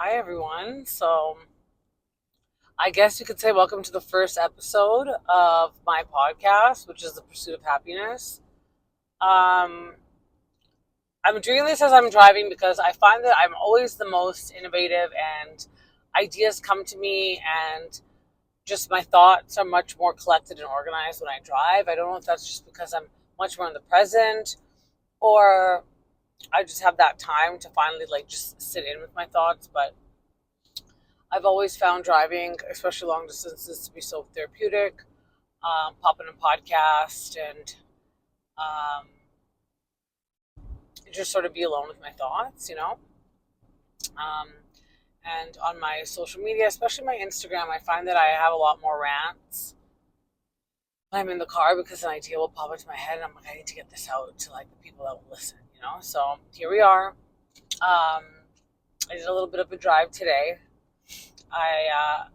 Hi, everyone. I guess you could say welcome to the first episode of my podcast, which is The Pursuit of Happiness. Um, I'm doing this as I'm driving because I find that I'm always the most innovative and ideas come to me, and just my thoughts are much more collected and organized when I drive. I don't know if that's just because I'm much more in the present, or I just have that time to finally just sit in with my thoughts. But I've always found driving, especially long distances, to be so therapeutic. Pop in a podcast and um, just sort of be alone with my thoughts. Um, and on my social media, especially my Instagram, I find that I have a lot more rants when I'm in the car because an idea will pop into my head and I'm like, I need to get this out to the people that will listen. So here we are. I did a little bit of a drive today. I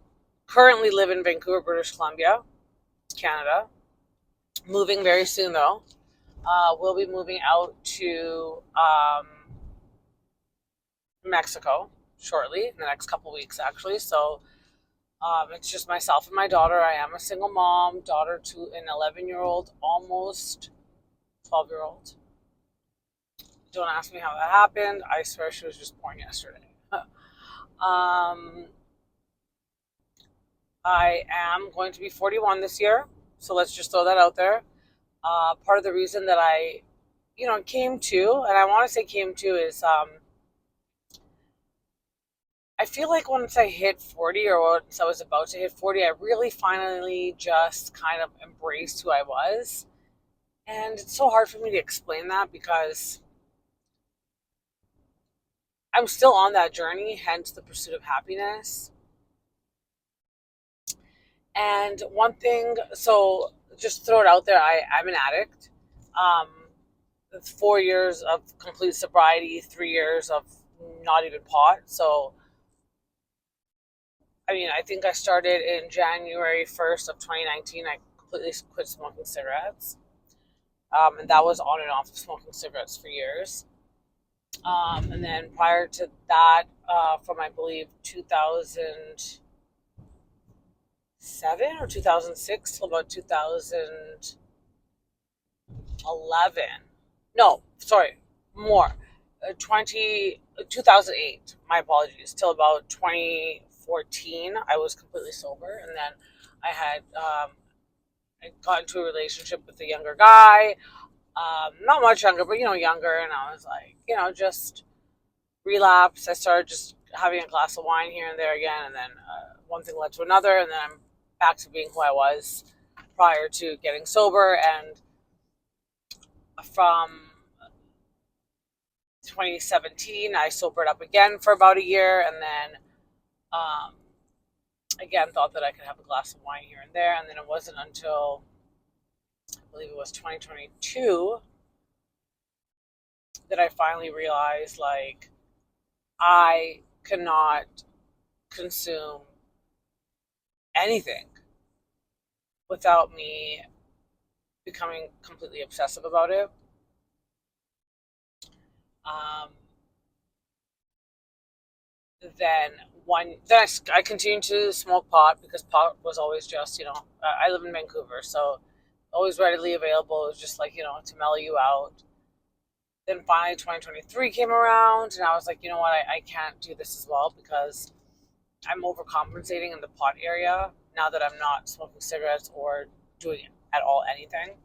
currently live in Vancouver, British Columbia, Canada. Moving very soon, though. We'll be moving out to Mexico shortly, in the next couple weeks, actually. So it's just myself and my daughter. I am a single mom, daughter to an 11-year-old, almost 12-year-old. Don't ask me how that happened. I swear she was just born yesterday. um, I am going to be 41 this year, so let's just throw that out there. Part of the reason that I came to, and I want to say came to, is I feel like once I hit 40, or once I was about to hit 40, I really finally just kind of embraced who I was. And it's so hard for me to explain that because I'm still on that journey, hence the pursuit of happiness. And one thing, so just throw it out there, I'm an addict. Um, 4 years of complete sobriety, 3 years of not even pot. So I mean, I think I started in January 1st of 2019. I completely quit smoking cigarettes. And that was on and off of smoking cigarettes for years. And then prior to that, from I believe 2007 or 2006 till about 2011. No, sorry, more. 2008, my apologies, till about 2014, I was completely sober. And then I had I got into a relationship with a younger guy, not much younger, but younger. And I was like, just relapse. I started just having a glass of wine here and there again, and then one thing led to another, and then I'm back to being who I was prior to getting sober. And from 2017, I sobered up again for about a year, and then um, again thought that I could have a glass of wine here and there. And then it wasn't until I believe it was 2022 that I finally realized, I cannot consume anything without me becoming completely obsessive about it. Um, then I continued to smoke pot because pot was always just, I live in Vancouver, so always readily available. It was just to mellow you out. Then finally 2023 came around, and I was like, you know what, I can't do this as well because I'm overcompensating in the pot area now that I'm not smoking cigarettes or doing at all anything.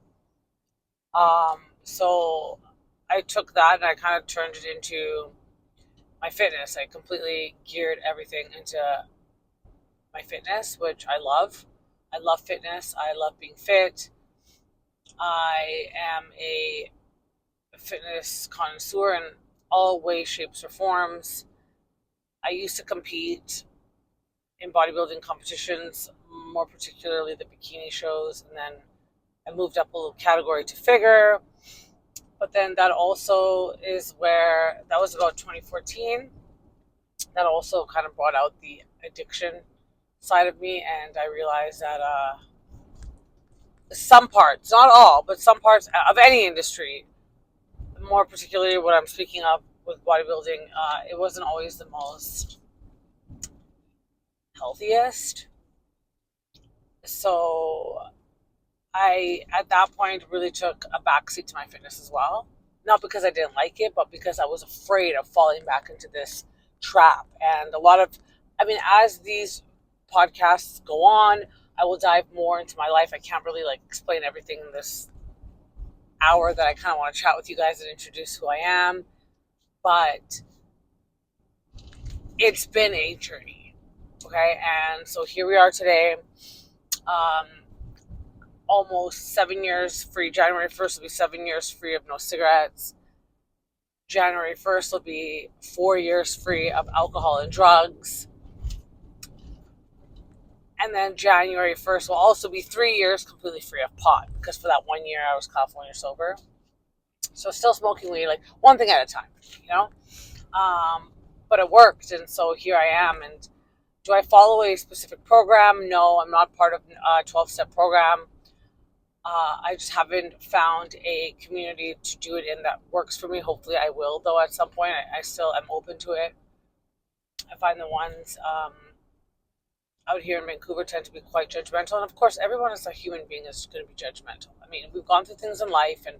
So I took that and I kind of turned it into my fitness. I completely geared everything into my fitness, which I love. I love fitness. I love being fit. I am a fitness connoisseur in all ways, shapes, or forms. I used to compete in bodybuilding competitions, more particularly the bikini shows, and then I moved up a little category to figure. But then that also is where, that was about 2014. That also kind of brought out the addiction side of me, and I realized that some parts, not all, but some parts of any industry, more particularly what I'm speaking of with bodybuilding, it wasn't always the most healthiest. So I, at that point, really took a backseat to my fitness as well. Not because I didn't like it, but because I was afraid of falling back into this trap. And a lot of, I mean, as these podcasts go on, I will dive more into my life. I can't really like explain everything in this hour that I kind of want to chat with you guys and introduce who I am. But it's been a journey. Okay. And so here we are today. Um, Almost 7 years free. January 1st will be 7 years free of no cigarettes. January 1st will be 4 years free of alcohol and drugs. And then January 1st will also be 3 years completely free of pot, because for that 1 year I was California sober. So still smoking weed, like one thing at a time, you know? But it worked, and so here I am. And do I follow a specific program? No, I'm not part of a 12-step program. I just haven't found a community to do it in that works for me. Hopefully I will, though, at some point. I still am open to it. I find the ones out here in Vancouver tend to be quite judgmental. And of course, everyone as a human being is going to be judgmental. I mean, we've gone through things in life, and,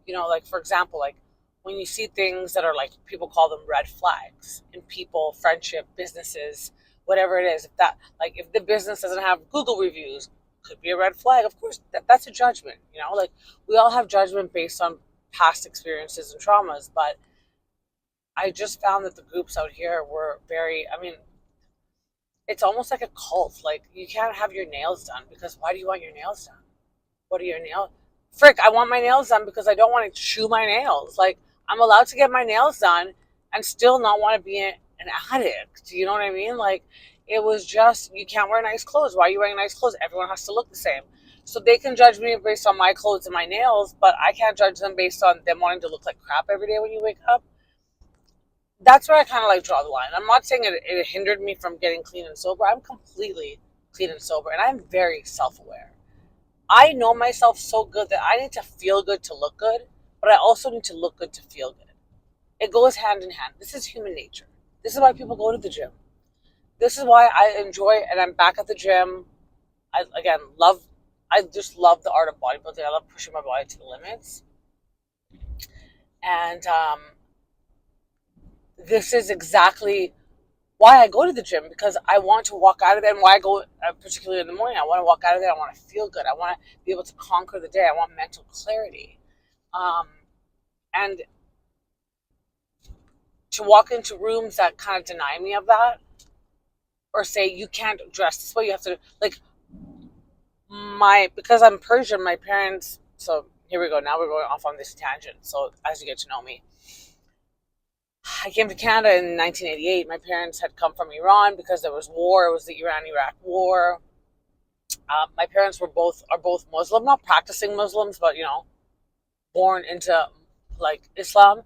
you know, like, for example, like when you see things that are like, people call them red flags in people, friendship, businesses, whatever it is. If that, like, if the business doesn't have Google reviews, could be a red flag. Of course, that's a judgment, you know, like we all have judgment based on past experiences and traumas. But I just found that the groups out here were very, I mean, it's almost like a cult. Like, you can't have your nails done because why do you want your nails done? What are your nails? Frick, I want my nails done because I don't want to chew my nails. Like, I'm allowed to get my nails done and still not want to be an addict. You know what I mean? Like, it was just, you can't wear nice clothes. Why are you wearing nice clothes? Everyone has to look the same. So they can judge me based on my clothes and my nails, but I can't judge them based on them wanting to look like crap every day when you wake up. That's where I kind of like draw the line. I'm not saying it hindered me from getting clean and sober. I'm completely clean and sober, and I'm very self-aware. I know myself so good that I need to feel good to look good, but I also need to look good to feel good. It goes hand in hand. This is human nature. This is why people go to the gym. This is why I enjoy, and I'm back at the gym. I just love the art of bodybuilding. I love pushing my body to the limits. And this is exactly why I go to the gym, because I want to walk out of there, and why I go, particularly in the morning, I want to walk out of there, I want to feel good. I want to be able to conquer the day. I want mental clarity. And to walk into rooms that kind of deny me of that, or say, you can't dress this way, you have to, like, because I'm Persian, my parents, so here we go, now we're going off on this tangent, so as you get to know me. I came to Canada in 1988. My parents had come from Iran because there was war. It was the Iran-Iraq war. My parents are both Muslim, not practicing Muslims, but, you know, born into like Islam.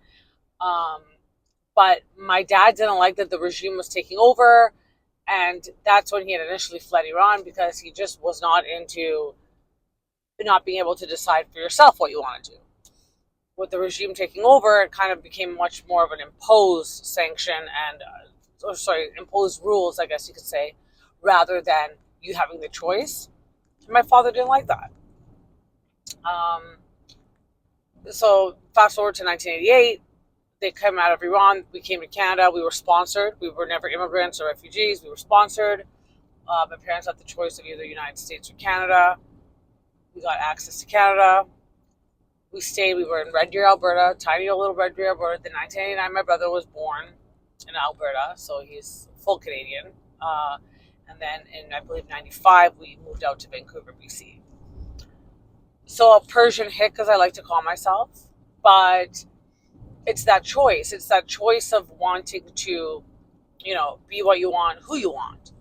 But my dad didn't like that the regime was taking over, and that's when he had initially fled Iran, because he just was not into not being able to decide for yourself what you want to do. With the regime taking over, it kind of became much more of an imposed sanction and, imposed rules, I guess you could say, rather than you having the choice. And my father didn't like that. So fast forward to 1988, they came out of Iran. We came to Canada. We were sponsored. We were never immigrants or refugees. We were sponsored. My parents had the choice of either the United States or Canada. We got access to Canada. We stayed. We were in Red Deer, Alberta, tiny old little Red Deer, Alberta. In 1989, my brother was born in Alberta, so he's full Canadian. And then in, I believe, 95, we moved out to Vancouver, BC. So a Persian hick, as I like to call myself, but it's that choice. It's that choice of wanting to, you know, be what you want, who you want.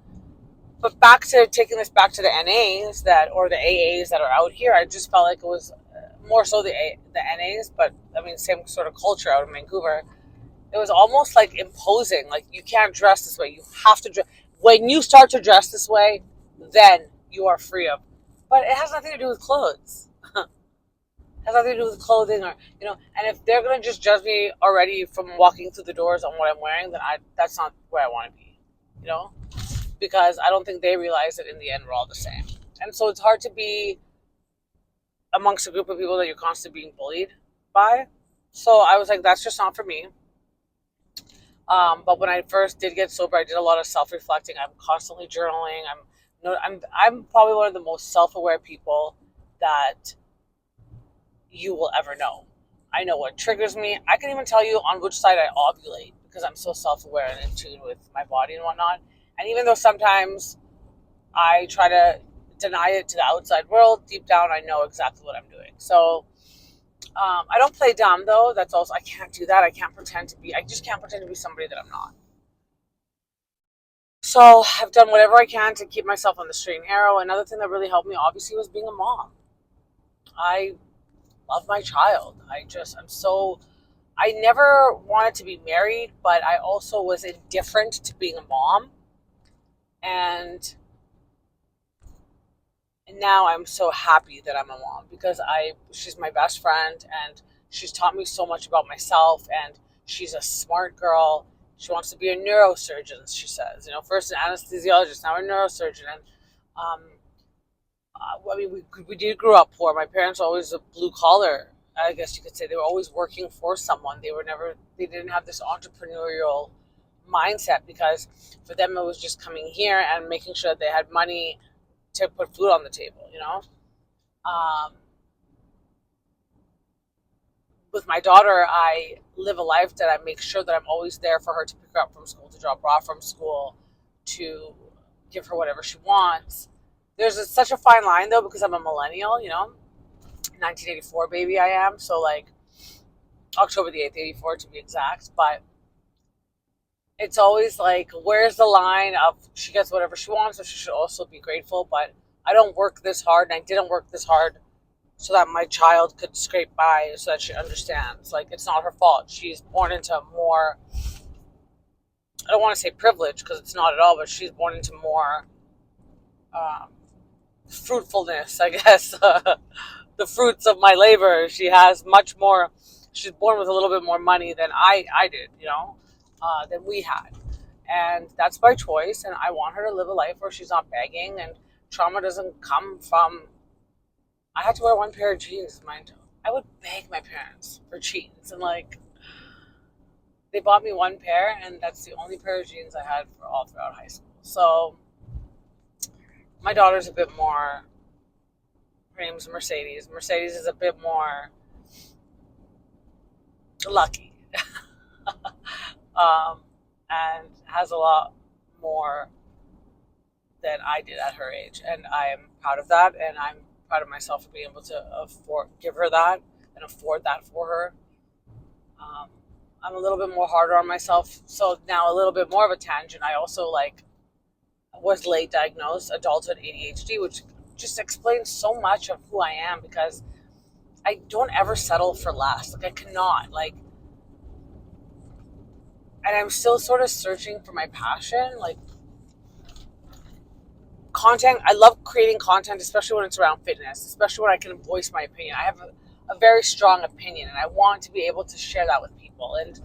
But back to taking this back to the NAs or the AAs that are out here, I just felt like it was more so the NAs, but I mean, same sort of culture out in Vancouver. It was almost like imposing, like, you can't dress this way. You have to dress. When you start to dress this way, then you are free of. But it has nothing to do with clothes. It has nothing to do with clothing, or, you know. And if they're gonna just judge me already from walking through the doors on what I'm wearing, then that's not where I want to be, you know. because I don't think they realize that in the end we're all the same. And so it's hard to be amongst a group of people that you're constantly being bullied by. So I was like, that's just not for me. But when I first did get sober, I did a lot of self-reflecting. I'm constantly journaling. I'm probably one of the most self-aware people that you will ever know. I know what triggers me. I can even tell you on which side I ovulate because I'm so self-aware and in tune with my body and whatnot. And even though sometimes I try to deny it to the outside world, deep down I know exactly what I'm doing. So I don't play dumb though. That's also, I can't do that. I just can't pretend to be somebody that I'm not. So I've done whatever I can to keep myself on the straight and narrow. Another thing that really helped me obviously was being a mom. I love my child. I never wanted to be married, but I also was indifferent to being a mom. And now I'm so happy that I'm a mom because she's my best friend and she's taught me so much about myself, and she's a smart girl. She wants to be a neurosurgeon, she says. First an anesthesiologist, now a neurosurgeon. And um, I mean, we did grow up poor. My parents were always a blue collar, I guess you could say. They were always working for someone. They didn't have this entrepreneurial mindset because for them it was just coming here and making sure they had money to put food on the table. Um, with my daughter, I live a life that I make sure that I'm always there for her to pick her up from school, to drop her off from school, to give her whatever she wants. There's such a fine line though because I'm a millennial, 1984 baby I am. So like October the 8th, 84 to be exact. But it's always like, where's the line of she gets whatever she wants, but she should also be grateful. But I don't work this hard, and I didn't work this hard so that my child could scrape by, so that she understands. Like, it's not her fault. She's born into more, I don't want to say privilege because it's not at all, but she's born into more fruitfulness, I guess. The fruits of my labor. She has much more. She's born with a little bit more money than I did, than we had. And that's by choice. And I want her to live a life where she's not begging, and trauma doesn't come from, I had to wear one pair of jeans, mind you. I would beg my parents for jeans. And like, they bought me one pair, and that's the only pair of jeans I had for all throughout high school. So my daughter's a bit more, her name's Mercedes. Mercedes is a bit more lucky. And has a lot more than I did at her age. And I am proud of that. And I'm proud of myself for being able to give her that and afford that for her. I'm a little bit more harder on myself. So now a little bit more of a tangent. I also was late diagnosed adulthood ADHD, which just explains so much of who I am because I don't ever settle for less. Like, I cannot. And I'm still sort of searching for my passion. Like, content, I love creating content, especially when it's around fitness, especially when I can voice my opinion. I have a very strong opinion, and I want to be able to share that with people. And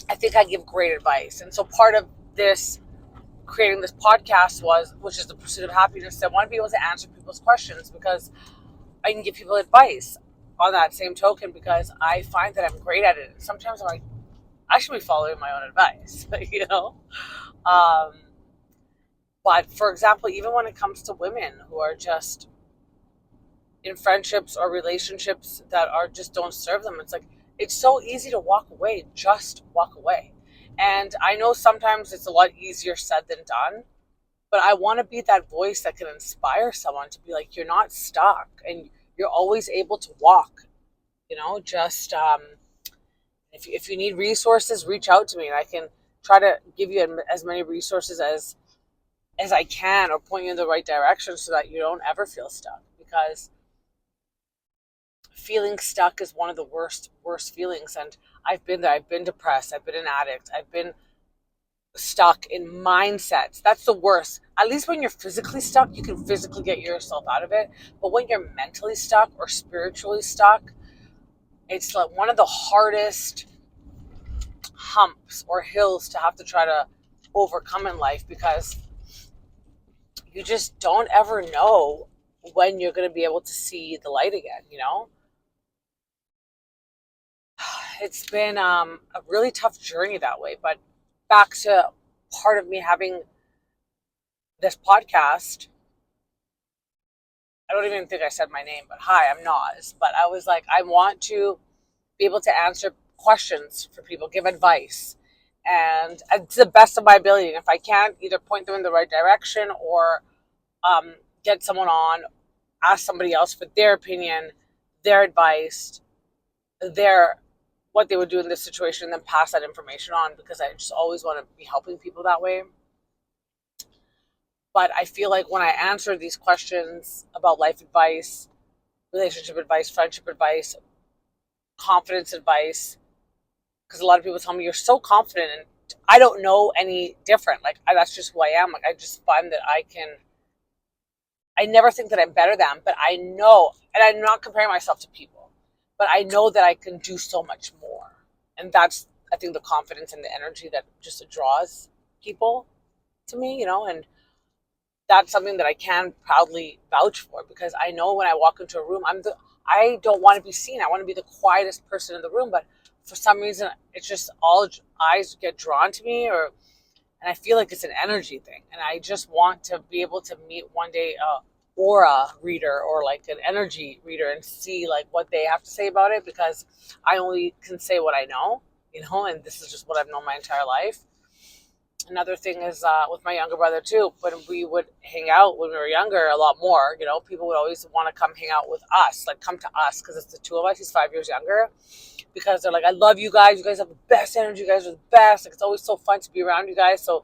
I think I give great advice. And so part of this, creating this podcast which is the pursuit of happiness, I want to be able to answer people's questions because I can give people advice on that same token because I find that I'm great at it. And sometimes I'm like, I should be following my own advice, But for example, even when it comes to women who are just in friendships or relationships that just don't serve them, it's like, it's so easy to walk away. Just walk away. And I know sometimes it's a lot easier said than done, but I want to be that voice that can inspire someone to be like, you're not stuck and you're always able to walk, just, if you need resources, reach out to me and I can try to give you as many resources as I can, or point you in the right direction so that you don't ever feel stuck, because feeling stuck is one of the worst feelings. And I've been there. I've been depressed. I've been an addict. I've been stuck in mindsets. That's the worst. At least when you're physically stuck, you can physically get yourself out of it. But when you're mentally stuck or spiritually stuck, it's like one of the hardest humps or hills to have to try to overcome in life, because you just don't ever know when you're going to be able to see the light again, you know? It's been a really tough journey that way. But back to part of me having this podcast, I don't even think I said my name, but hi, I'm Naz. But I was like, I want to be able to answer questions for people, give advice, and to the best of my ability. And if I can't, either point them in the right direction or get someone on, ask somebody else for their opinion, their advice, their what they would do in this situation, and then pass that information on, because I just always want to be helping people that way. But I feel like when I answer these questions about life advice, relationship advice, friendship advice, confidence advice, because a lot of people tell me you're so confident, and I don't know any different. Like, that's just who I am. Like, I just find that I never think that I'm better than, but I know, and I'm not comparing myself to people, but I know that I can do so much more. And that's, I think, the confidence and the energy that just draws people to me, and that's something that I can proudly vouch for, because I know when I walk into a room, I don't want to be seen. I want to be the quietest person in the room, but for some reason, it's just all eyes get drawn to me, and I feel like it's an energy thing. And I just want to be able to meet one day a aura reader or like an energy reader and see like what they have to say about it, because I only can say what I know, and this is just what I've known my entire life. Another thing is with my younger brother too, when we would hang out when we were younger a lot more, people would always want to come hang out with us, like come to us, because it's the two of us. He's 5 years younger, because they're like, I love you guys. You guys have the best energy. You guys are the best. Like, it's always so fun to be around you guys. So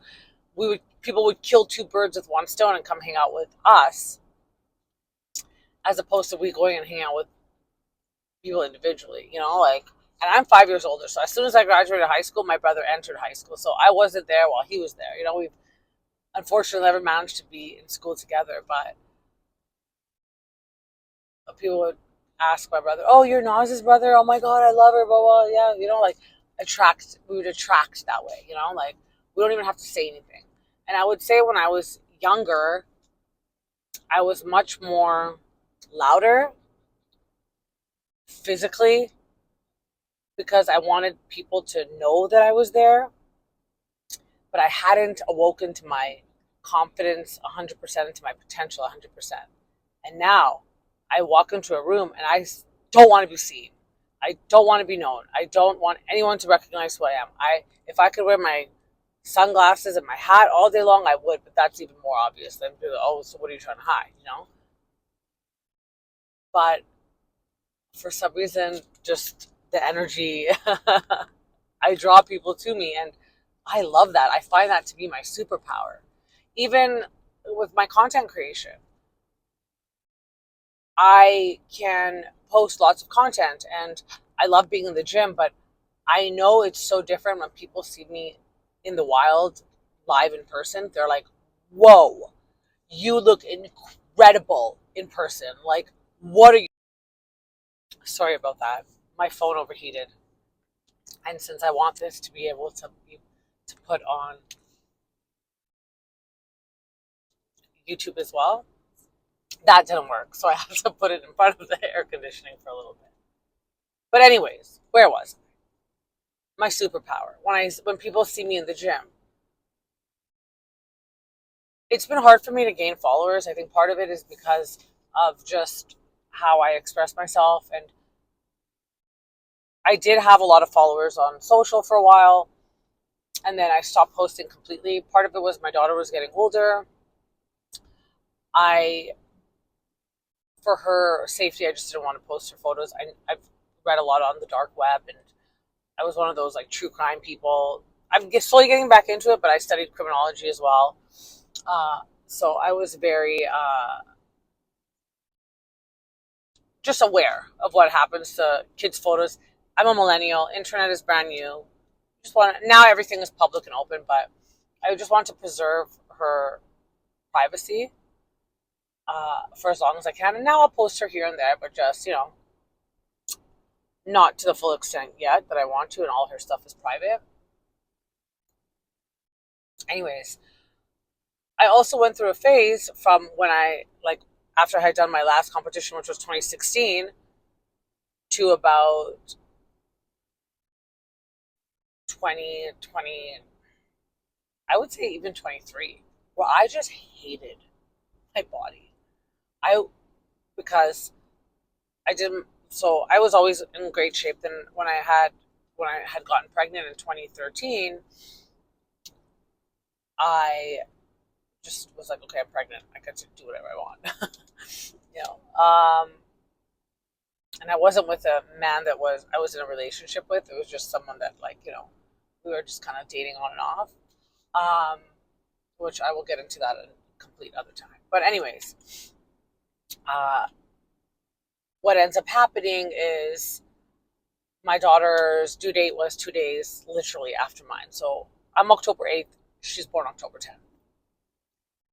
people would kill two birds with one stone and come hang out with us, as opposed to we going and hang out with people individually, like. And I'm 5 years older, so as soon as I graduated high school, my brother entered high school. So I wasn't there while he was there. We've unfortunately never managed to be in school together, but people would ask my brother, "Oh, you're Naz's brother? Oh my God, I love her." Blah blah. Yeah, like we would attract that way. Like, we don't even have to say anything. And I would say when I was younger, I was much more louder physically, because I wanted people to know that I was there, but I hadn't awoken to my confidence 100%, into my potential 100%. And now I walk into a room and I don't want to be seen. I don't want to be known. I don't want anyone to recognize who I am. If I could wear my sunglasses and my hat all day long, I would, but that's even more obvious than, oh, so what are you trying to hide? But for some reason, just the energy, I draw people to me, and I love that. I find that to be my superpower. Even with my content creation, I can post lots of content, and I love being in the gym, but I know it's so different when people see me in the wild, live in person. They're like, whoa, you look incredible in person. Like, what are you? Sorry about that. My phone overheated. And since I want this to be able to put on YouTube as well, that didn't work. So I had to put it in front of the air conditioning for a little bit. But anyways, where was I? My superpower. When people see me in the gym, it's been hard for me to gain followers. I think part of it is because of just how I express myself. And I did have a lot of followers on social for a while, and then I stopped posting completely. Part of it was my daughter was getting older. For her safety, I just didn't want to post her photos. I've read a lot on the dark web, and I was one of those like true crime people. I'm slowly getting back into it, but I studied criminology as well. So I was very just aware of what happens to kids' photos. I'm a millennial. Internet is brand new. Now everything is public and open, but I just want to preserve her privacy for as long as I can. And now I'll post her here and there, but just, not to the full extent yet that I want to, and all her stuff is private. Anyways, I also went through a phase from when after I had done my last competition, which was 2016, to about 2020, I would say even 23, where I just hated my body. I Because I didn't. So I was always in great shape. Then when I had gotten pregnant in 2013, I just was like, okay, I'm pregnant. I get to do whatever I want. you know. And I wasn't with a man I was in a relationship with. It was just someone that we were just kind of dating on and off. Um, which I will get into that in a complete other time. But anyways, uh, what ends up happening is my daughter's due date was 2 days literally after mine. So I'm October 8th. She's born October 10th.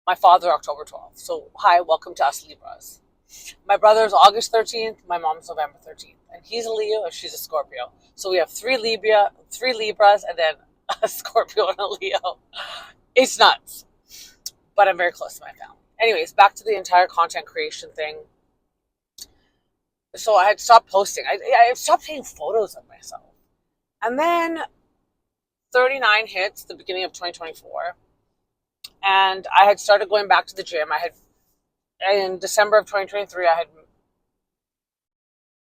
My father, October 12th. So hi, welcome to us Libras. My brother's August 13th. My mom's November 13th. And he's a Leo and she's a Scorpio. So we have three Libras, and then a Scorpio and a Leo. It's nuts. But I'm very close to my family. Anyways, back to the entire content creation thing. So I had stopped posting. I stopped taking photos of myself. And then 39 hits the beginning of 2024. And I had started going back to the gym. In December of 2023, I had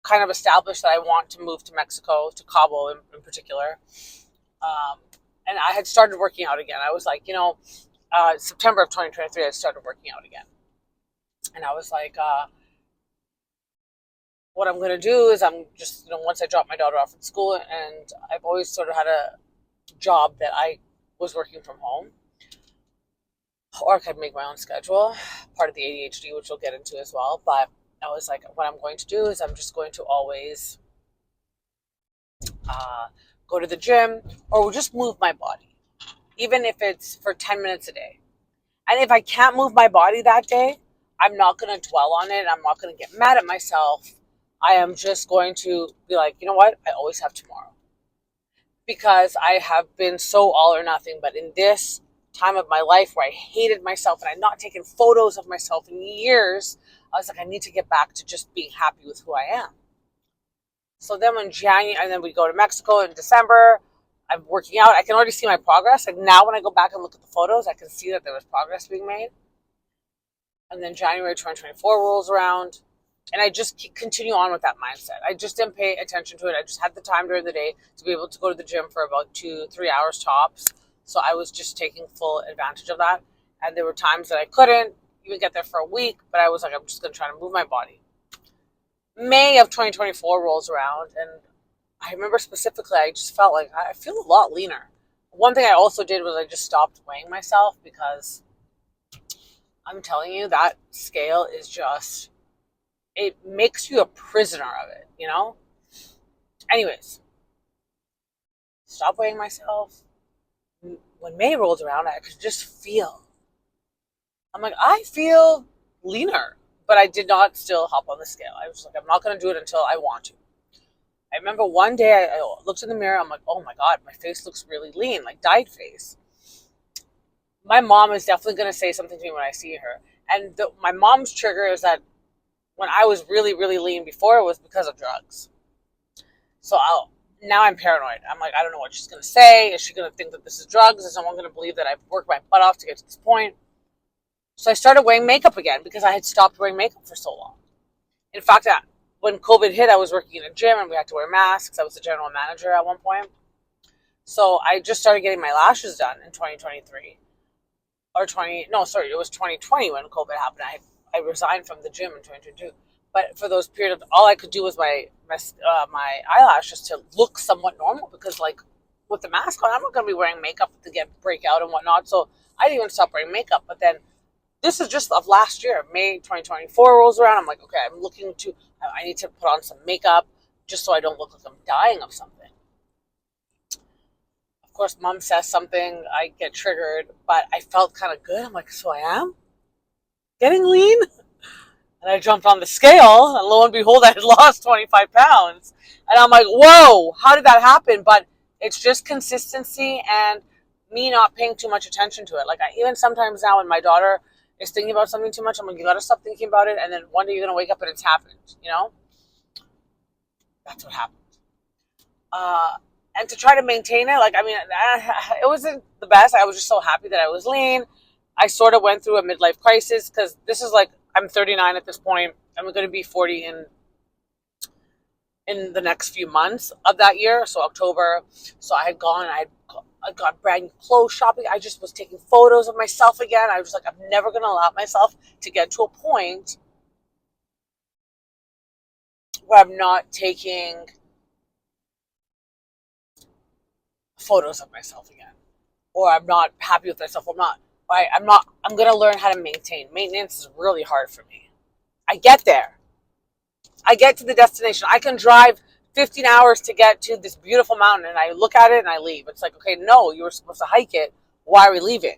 kind of established that I want to move to Mexico, to Cabo in particular. And I had started working out again. I was like, September of 2023, I started working out again. And I was like, what I'm going to do is I'm just, once I drop my daughter off at school, and I've always sort of had a job that I was working from home, or I could make my own schedule, part of the ADHD, which we'll get into as well. But I was like, what I'm going to do is I'm just going to always go to the gym or just move my body, even if it's for 10 minutes a day. And if I can't move my body that day, I'm not going to dwell on it. I'm not going to get mad at myself. I am just going to be like, you know what? I always have tomorrow. Because I have been so all or nothing. But in this time of my life where I hated myself and I'd not taken photos of myself in years, I was like, I need to get back to just being happy with who I am. So then when January, and then we go to Mexico in December, I'm working out. I can already see my progress. Like now when I go back and look at the photos, I can see that there was progress being made. And then January 2024 rolls around, and I just continue on with that mindset. I just didn't pay attention to it. I just had the time during the day to be able to go to the gym for about 2-3 hours tops. So I was just taking full advantage of that. And there were times that I couldn't even get there for a week, but I was like, I'm just going to try to move my body. May of 2024 rolls around, and I remember specifically, I just felt like I feel a lot leaner. One thing I also did was I just stopped weighing myself, because I'm telling you, that scale is just, it makes you a prisoner of it, Anyways, stop weighing myself. When May rolled around, I could just feel. I'm like, I feel leaner, but I did not still hop on the scale. I was like, I'm not going to do it until I want to. I remember one day I looked in the mirror. I'm like, oh my God, my face looks really lean, like dyed face. My mom is definitely going to say something to me when I see her. And my mom's trigger is that when I was really, really lean before, it was because of drugs. So now I'm paranoid. I'm like, I don't know what she's going to say. Is she going to think that this is drugs? Is someone going to believe that I've worked my butt off to get to this point? So I started wearing makeup again, because I had stopped wearing makeup for so long. In fact, when COVID hit, I was working in a gym and we had to wear masks. I was the general manager at one point. So I just started getting my lashes done in 2023. It was 2020 when COVID happened. I resigned from the gym in 2022. But for those periods, all I could do was my eyelashes to look somewhat normal, because like with the mask on, I'm not going to be wearing makeup to get breakout and whatnot. So I didn't even stop wearing makeup. But then this is just of last year, May 2024 rolls around. I'm like, okay, I need to put on some makeup just so I don't look like I'm dying of something. Of course, mom says something, I get triggered, but I felt kind of good. I'm like, so I am getting lean? And I jumped on the scale, and lo and behold, I had lost 25 pounds. And I'm like, whoa, how did that happen? But it's just consistency and me not paying too much attention to it. Like even sometimes now when my daughter is thinking about something too much, I'm like, you gotta stop thinking about it, and then one day you're gonna wake up and it's happened. That's what happened. Uh, and to try to maintain it, like I mean, it wasn't the best. I was just so happy that I was lean. I sort of went through a midlife crisis because this is like I'm 39 at this point. I'm going to be 40 in the next few months of that year, so October. So I had gone, I got brand new clothes shopping. I just was taking photos of myself again. I was like, I'm never going to allow myself to get to a point where I'm not taking photos of myself again, or I'm not happy with myself. I'm going to learn how to maintain. Maintenance is really hard for me. I get there. I get to the destination. I can drive 15 hours to get to this beautiful mountain, and I look at it and I leave. It's like, okay, no, you were supposed to hike it. Why are we leaving?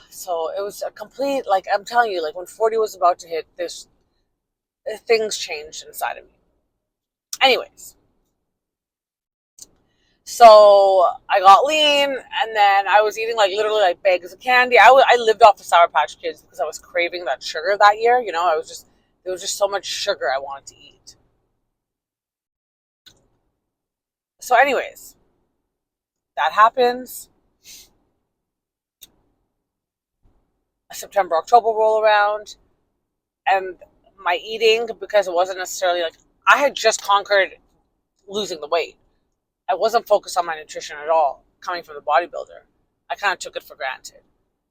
So it was a complete, like I'm telling you, like when 40 was about to hit, this things changed inside of me. Anyways, so I got lean, and then I was eating like literally like bags of candy. I lived off the Sour Patch Kids because I was craving that sugar that year. There was just so much sugar I wanted to eat. So, anyways, that happens. September, October roll around, and my eating, because it wasn't necessarily like I had just conquered losing the weight. I wasn't focused on my nutrition at all, coming from the bodybuilder. I kind of took it for granted.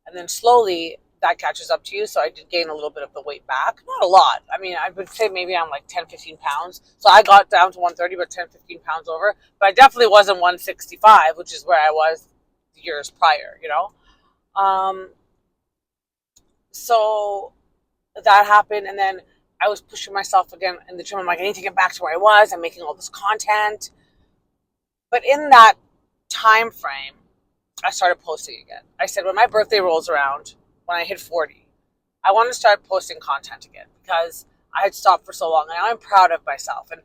And then slowly that catches up to you. So I did gain a little bit of the weight back. Not a lot. I mean, I would say maybe I'm like 10, 15 pounds. So I got down to 130, but 10, 15 pounds over. But I definitely wasn't 165, which is where I was years prior. Um, so that happened. And then I was pushing myself again in the gym. I'm like, I need to get back to where I was. I'm making all this content. But in that time frame, I started posting again. I said, when my birthday rolls around, when I hit 40, I want to start posting content again because I had stopped for so long, and I'm proud of myself. And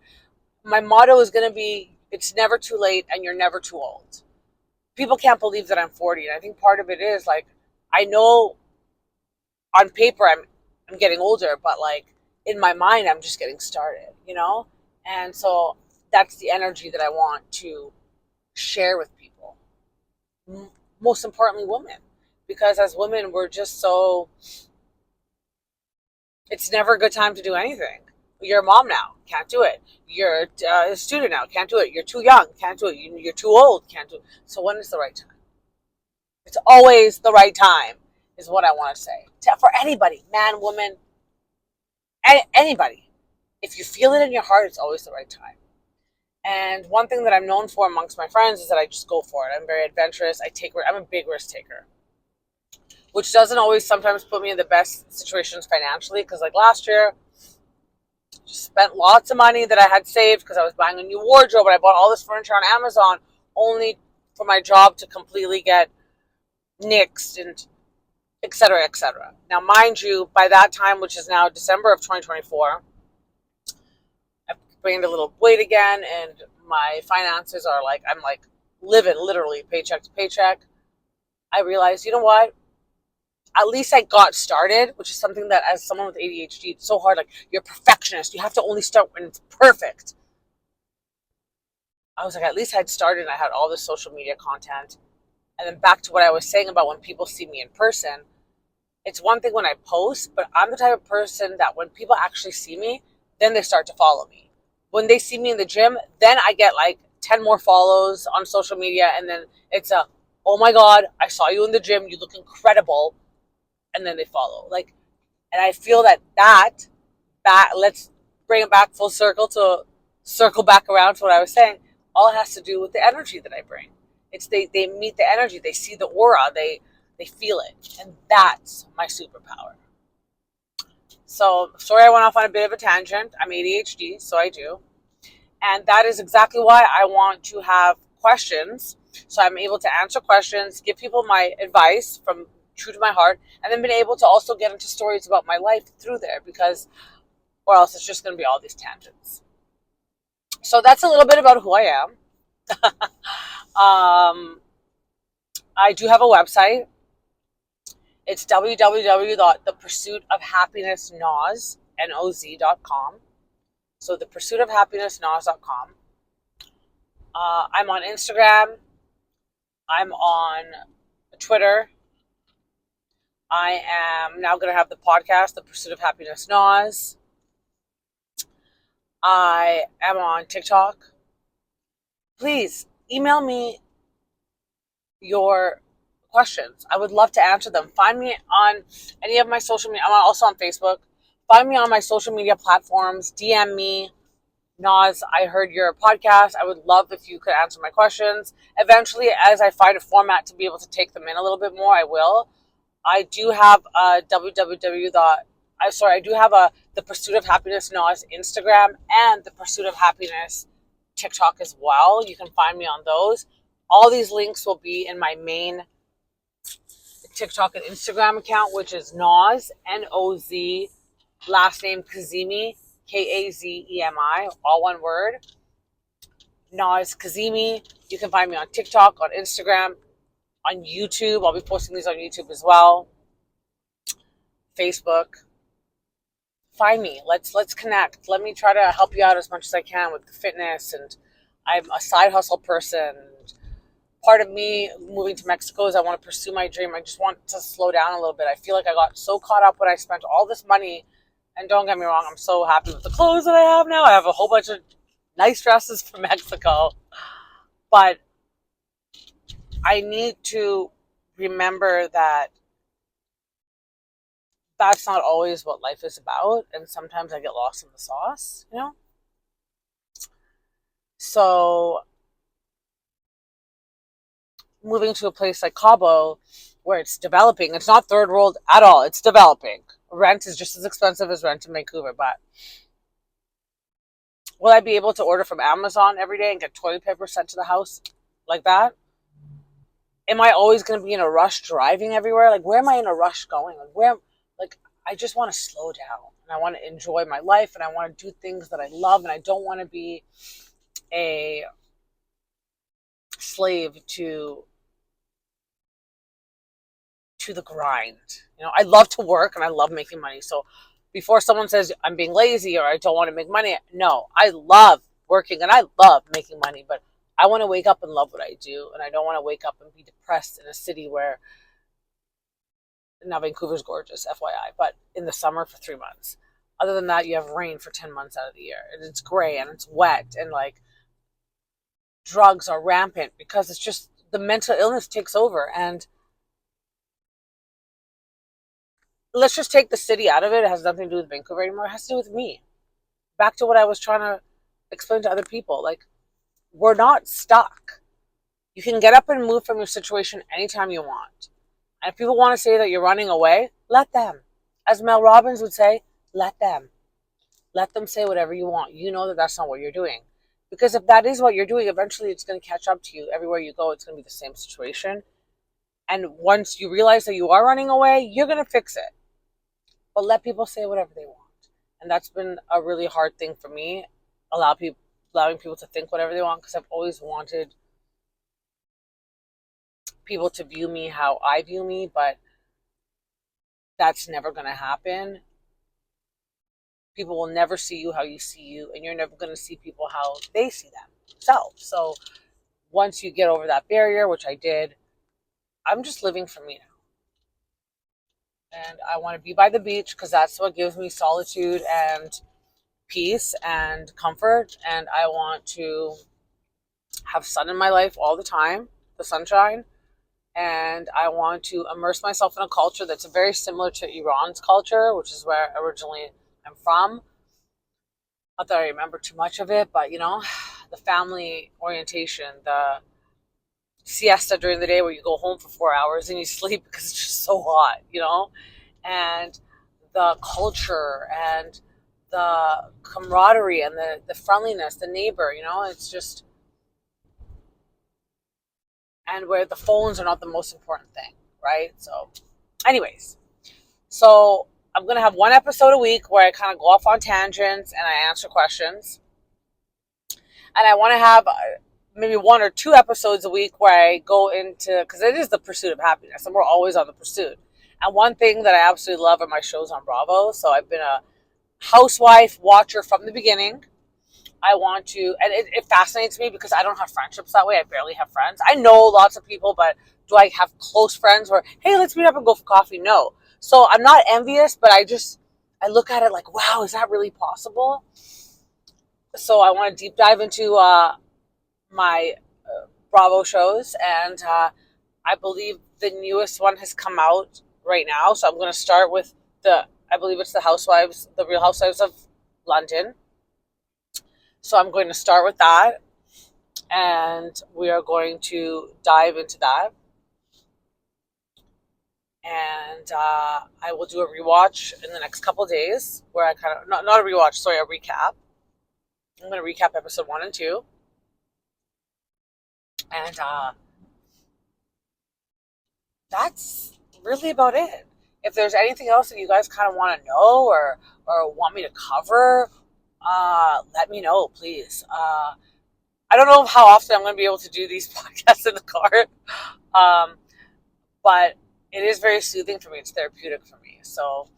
my motto is going to be, it's never too late and you're never too old. People can't believe that I'm 40. And I think part of it is like, I know on paper I'm getting older, but like in my mind, I'm just getting started. And so that's the energy that I want to share with people. Most importantly, women, because as women, we're just so, it's never a good time to do anything. You're a mom now, can't do it. You're a student now, can't do it. You're too young, can't do it. You're too old, can't do it. So when is the right time? It's always the right time, is what I want to say. For anybody, man, woman, anybody. If you feel it in your heart, it's always the right time. And one thing that I'm known for amongst my friends is that I just go for it. I'm very adventurous. I'm a big risk taker, which doesn't always sometimes put me in the best situations financially. Because like last year, just spent lots of money that I had saved because I was buying a new wardrobe, and I bought all this furniture on Amazon only for my job to completely get nixed and et cetera, et cetera. Now, mind you, by that time, which is now December of 2024, I've gained a little weight again, and my finances are like, I'm like living literally paycheck to paycheck. I realized, you know what? At least I got started, which is something that as someone with ADHD, it's so hard. Like, you're a perfectionist. You have to only start when it's perfect. I was like, at least I'd started and I had all this social media content. And then back to what I was saying about when people see me in person, it's one thing when I post, but I'm the type of person that when people actually see me, then they start to follow me. When they see me in the gym, then I get like 10 more follows on social media. And then it's oh my God, I saw you in the gym. You look incredible. And then they follow. Like, and I feel that let's bring it back full circle to circle back around to what I was saying. All it has to do with the energy that I bring. It's they meet the energy, they see the aura, they feel it. And that's my superpower. So sorry I went off on a bit of a tangent. I'm ADHD, so I do. And that is exactly why I want to have questions. So I'm able to answer questions, give people my advice from true to my heart, and then been able to also get into stories about my life through there, because or else it's just going to be all these tangents. So that's a little bit about who I am. I do have a website. It's www.thepursuitofhappinessnoz.com. So thepursuitofhappinessnoz.com. I'm on Instagram. I'm on Twitter. I am now going to have the podcast, The Pursuit of Happiness Noz. I am on TikTok. Please email me your questions. I would love to answer them. Find me on any of my social media. I'm also on Facebook. Find me on my social media platforms. DM me. Noz, I heard your podcast. I would love if you could answer my questions. Eventually, as I find a format to be able to take them in a little bit more, I will. I do have a The Pursuit of Happiness Noz Instagram and The Pursuit of Happiness TikTok as well. You can find me on those. All these links will be in my main TikTok and Instagram account, which is Noz, N-O-Z, last name Kazemi, K-A-Z-E-M-I, all one word. Noz Kazemi. You can find me on TikTok, on Instagram, on YouTube. I'll be posting these on YouTube as well. Facebook. Find me. Let's connect. Let me try to help you out as much as I can with the fitness. And I'm a side hustle person. Part of me moving to Mexico is I want to pursue my dream. I just want to slow down a little bit. I feel like I got so caught up when I spent all this money. And don't get me wrong, I'm so happy with the clothes that I have now. I have a whole bunch of nice dresses from Mexico. But I need to remember that that's not always what life is about. And sometimes I get lost in the sauce, you know? So moving to a place like Cabo, where it's developing, it's not third world at all. It's developing. Rent is just as expensive as rent in Vancouver, but will I be able to order from Amazon every day and get toilet paper sent to the house like that? Am I always going to be in a rush driving everywhere? Like, where am I in a rush going? I just want to slow down and I want to enjoy my life and I want to do things that I love and I don't want to be a slave to the grind. You know, I love to work and I love making money. So before someone says I'm being lazy or I don't want to make money, no, I love working and I love making money, but I want to wake up and love what I do. And I don't want to wake up and be depressed in a city where, now Vancouver's gorgeous, FYI, but in the summer for 3 months. Other than that, you have rain for 10 months out of the year. And it's gray and it's wet and like drugs are rampant because it's just the mental illness takes over. And let's just take the city out of it. It has nothing to do with Vancouver anymore. It has to do with me. Back to what I was trying to explain to other people. Like, we're not stuck. You can get up and move from your situation anytime you want. And if people want to say that you're running away, let them. As Mel Robbins would say, let them. Let them say whatever you want. You know that that's not what you're doing. Because if that is what you're doing, eventually it's going to catch up to you. Everywhere you go, it's going to be the same situation. And once you realize that you are running away, you're going to fix it. But let people say whatever they want. And that's been a really hard thing for me, allowing people to think whatever they want, because I've always wanted people to view me how I view me, but that's never going to happen. People will never see you how you see you, and you're never going to see people how they see themselves. So once you get over that barrier, which I did, I'm just living for me now. And I want to be by the beach because that's what gives me solitude and peace and comfort. And I want to have sun in my life all the time, the sunshine. And I want to immerse myself in a culture that's very similar to Iran's culture, which is where originally I'm from. Not that I remember too much of it, but the family orientation, the siesta during the day where you go home for 4 hours and you sleep because it's just so hot, and the culture and the camaraderie and the friendliness, the neighbor, it's just, and where the phones are not the most important thing, right? So anyways, so I'm going to have one episode a week where I kind of go off on tangents and I answer questions. And I want to have maybe 1 or 2 episodes a week where I go into, because it is the pursuit of happiness, and we're always on the pursuit. And one thing that I absolutely love are my shows on Bravo. So I've been a housewife watcher from the beginning. I want to, and it fascinates me because I don't have friendships that way. I barely have friends. I know lots of people, but do I have close friends where, hey, let's meet up and go for coffee? No. So I'm not envious, but I look at it like, wow, is that really possible? So I want to deep dive into my Bravo shows, and I believe the newest one has come out right now. So I'm going to start with I believe it's the Real Housewives of London. So I'm going to start with that, and we are going to dive into that. And I will do a rewatch in the next couple of days where I kind of, not a rewatch, sorry, a recap. I'm going to recap episode 1 and 2. And that's really about it. If there's anything else that you guys kind of want to know or want me to cover, let me know, please. I don't know how often I'm going to be able to do these podcasts in the car, but it is very soothing for me. It's therapeutic for me. So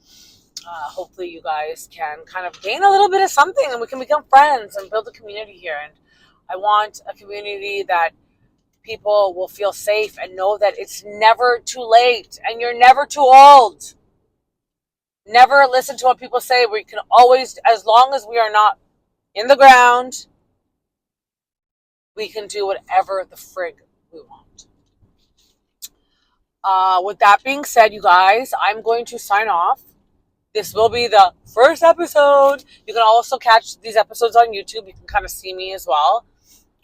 hopefully you guys can kind of gain a little bit of something, and we can become friends and build a community here. And I want a community that people will feel safe and know that it's never too late and you're never too old. Never listen to what people say. We can always, as long as we are not in the ground, we can do whatever the frig we want. With that being said, you guys, I'm going to sign off. This will be the first episode. You can also catch these episodes on YouTube. You can kind of see me as well.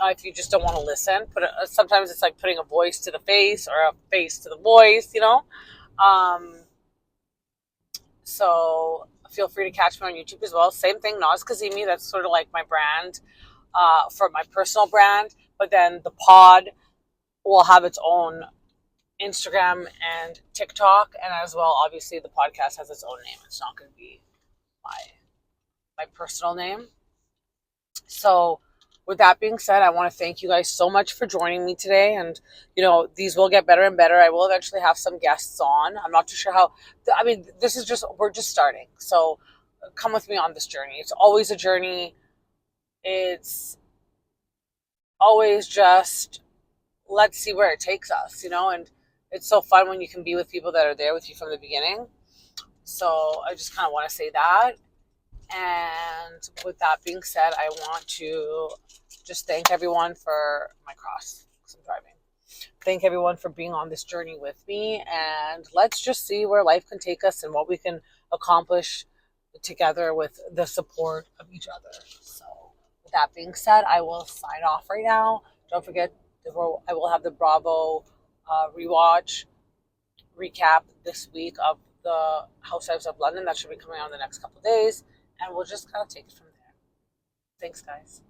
If you just don't want to listen, sometimes it's like putting a voice to the face or a face to the voice, you know. So feel free to catch me on YouTube as well. Same thing, Naz Kazemi. That's sort of like my brand, for my personal brand. But then the pod will have its own Instagram and TikTok, and as well, obviously, the podcast has its own name. It's not going to be my personal name. So with that being said, I want to thank you guys so much for joining me today. And, these will get better and better. I will eventually have some guests on. I'm not too sure how. We're just starting. So come with me on this journey. It's always a journey. It's always just, let's see where it takes us, and it's so fun when you can be with people that are there with you from the beginning. So I just kind of want to say that. And with that being said, I want to just thank everyone for my cross, because I'm driving. Thank everyone for being on this journey with me, and let's just see where life can take us and what we can accomplish together with the support of each other. So with that being said, I will sign off right now. Don't forget, I will have the Bravo rewatch recap this week of the Housewives of London. That should be coming out in the next couple of days. And we'll just kind of take it from there. Thanks, guys.